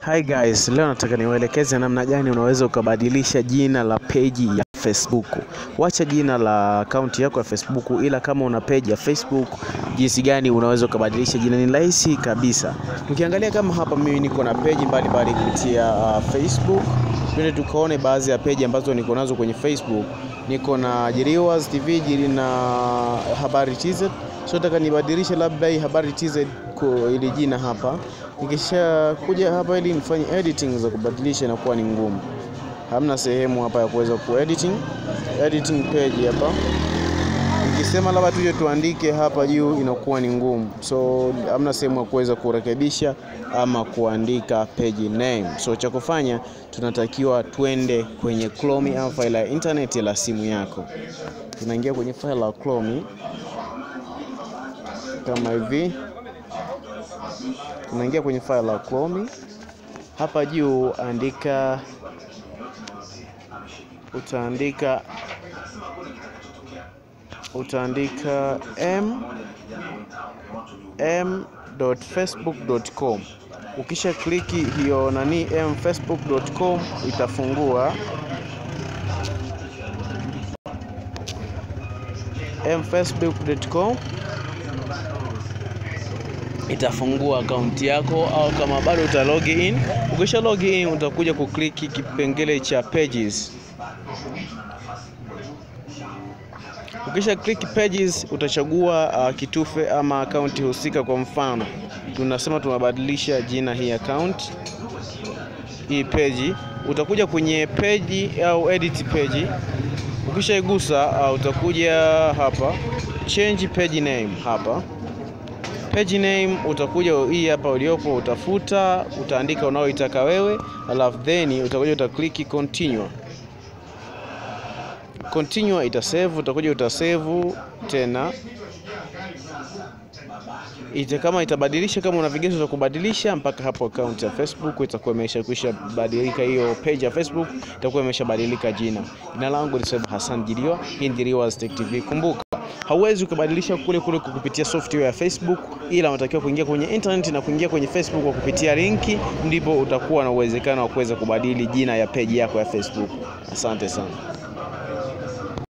Hi guys, leo nataka niwaelekeze namna gani unaweza ukabadilisha jina la page ya Facebook. Wacha jina la account yako ya Facebook, ila kama una page ya Facebook, jinsi gani unaweza ukabadilisha jina ni rahisi kabisa. Tukiangalia kama hapa mimi niko na page mbalimbali kupitia Facebook. Twende tukaone baadhi ya page ambazo niko nazo kwenye Facebook. Niko na JIRIWAS TV, na Habari TZ. So nataka nibadilishe labda hii Habari TZ ili jina hapa. Nikisha kuja hapa ili nifanye editing za kubadilisha na kuwa ni ngumu. Hamna sehemu hapa ya kuweza editing page hapa. Nikisema labda tuje tuandike hapa juu inakuwa ni ngumu. So hamna sehemu ya kuweza kurekebisha ama kuandika page name. So cha kufanya tunatakiwa twende kwenye Chrome au file ya internet la simu yako. Tunaingia kwenye file la Chrome kama hivi. Tunaingia kwenye file la Chrome. Hapa juu utaandika m.facebook.com. Ukisha kliki hiyo m.facebook.com itafungua m.facebook.com itafungua account yako, au kama bado uta log in. Ukisha log in utakuja kukliki kipengele cha pages. Ukisha click pages utachagua kitufe ama account husika. Kwa mfano tunasema tunabadilisha jina hii account, hii page. Utakuja kwenye page au edit page. Ukisha igusa utakuja hapa change page name. Hapa page name utakuja hii hapa uliopo, utafuta, utaandika unaoitaka wewe, alafu then utakuja utaklik continue. Continue itasave, utakuja utasave tena. Kama itabadilisha, kama una vigezo vya kubadilisha, mpaka hapo account ya Facebook itakuwa imeshakwisha badilika. Hiyo page ya Facebook itakuwa imeshabadilika jina. Jina langu ni Hassan Jiriwa, hii ni JIRIWAS Tech TV. Kumbuka, hauwezi kubadilisha kule kupitia software ya Facebook, ila unatakiwa kuingia kwenye internet na kuingia kwenye Facebook kwa kupitia linki, ndipo utakuwa na uwezekano wa kuweza kubadili jina ya page yako ya Facebook. Asante sana.